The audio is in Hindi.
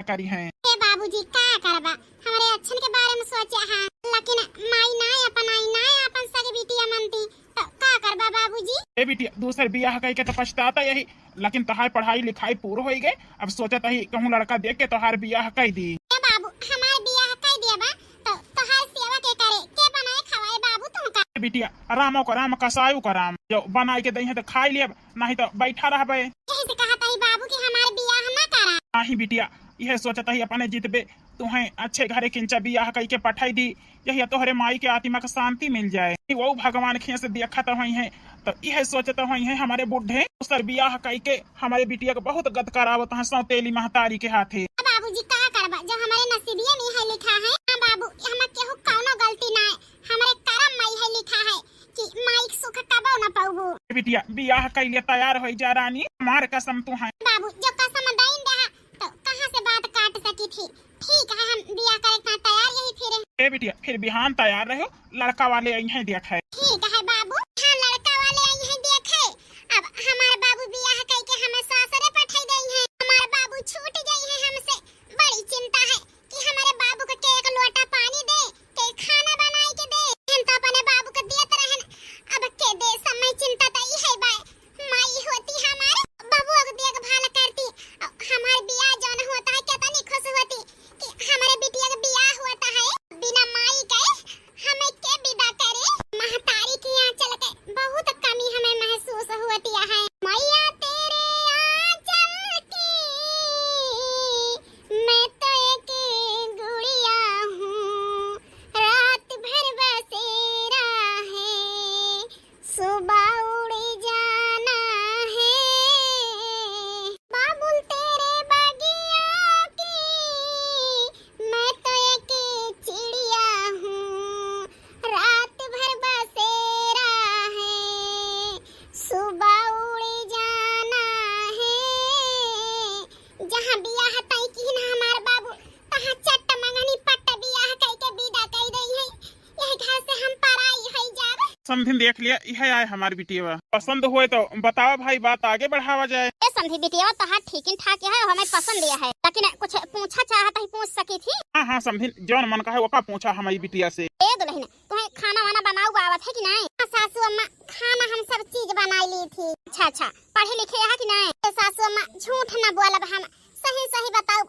करी है। ए बाबूजी का करबा हमारे अच्छन के बारे में सोचे हां, लेकिन माई ना अपन सगे बिटिया मनती तो का करबा बाबूजी। ए बिटिया दूसर बियाह कई के तो पछताता यही, लेकिन तहार पढ़ाई लिखाई पूरा हो गए, अब सोचत ही कहूं लड़का देख के तोहार बियाह कई दी। ए बाबू हमार बियाह कई देबा तो तोहार सेवा के करे के बनाए खवाए बाबू तुम का। बिटिया रामो का राम कसायु का राम, जो बनाई के दही है तो खाई लेब, नहीं तो बैठा रहबे। यही से कहता ही बाबू कि हमार बियाह ना करा। नहीं बिटिया यह सोचता ही अपने जीतबे, तुम्हें अच्छे घरे किंचा बियाह कई के पठाई दी, यही तोहरे माई के आत्मा का शांति मिल जाए। वो भगवान खे से देखत हुई है तो यह सोचता हुई है हमारे बुढ़े दूसर बियाह कई के हमारे बिटिया को बहुत गद करावत है सौतेली महतारी के हाथे। बाबूजी का करबा जो हमारे नसीबिये में है लिखा है। हां बाबू हम केहू कौनो गलती ना है, हमारे करम में है लिखा है कि माई सुख कबो ना पाऊबू। बिटिया बियाह कई लिए तैयार हो जा रानी, हमार कसम तू है। बाबू जो कसम दईन दे तो कहां से बात काट सकी थी। ठीक है हम बियाह करे का तैयार यही फिर। ए बिटिया फिर बिहान तैयार रहो, लड़का वाले यहीं देख है। ठीक है बाबू हां लड़का वाले यहीं देखे। अब हमारे बाबू बियाह कई के हमें सासरे पठाई दई है। हमारे बाबू छूट गई है हमसे, बड़ी चिंता है कि हमारे बाबू को के एक लोटा पानी दे, के खाना बनाई के दे। हम तो अपने बाबू को देत रहन, अब के दे समय चिंता तो ई है बा माई होती हमारे बाबू को देखभाल करती। हमारे बियाह जौन होता है कितनी खुश होती कि हमारे बिटिया का बियाह होता है बिना माई के हमें के विदा करे। महतारी के आंचल के बहुत कमी हमें महसूस होती है। मैया तेरे आंचल की मैं तो एक गुड़िया हूँ, रात भर बसेरा है, सुबह उड़ जाना है। बाबुल तेरे बगिया की मैं तो एक चिड़िया हूँ, रात भर बसेरा है, सुबह उड़ जाना है। जहाँ बियाह तय की ना हमार बाबू तहाँ चट्ट मंगनी पट्ट बियाह कई के विदा कई दई है। यही घर से हम पराई है जाब। समझिन देख लिया, यह आए हमारी बिटिया, पसंद हुए तो बताओ भाई, बात आगे बढ़ावा जाए। ए समझी बिटिया तहां ठीक ठाक है, हमें पसंद लिया है, लेकिन कुछ पूछा चाहता ही पूछ सकी थी। हाँ समझिन जौन मन का है वो का पूछा हमारी बिटिया से। ए दुल्हन तुम्हें खाना वाना बनाऊ आवत है कि नहीं। सासू अम्मा खाना हम सब चीज बनाई ली थी। अच्छा पढ़े लिखे है कि नहीं। सासू अम्मा झूठ न बोलब, हम सही सही बताओ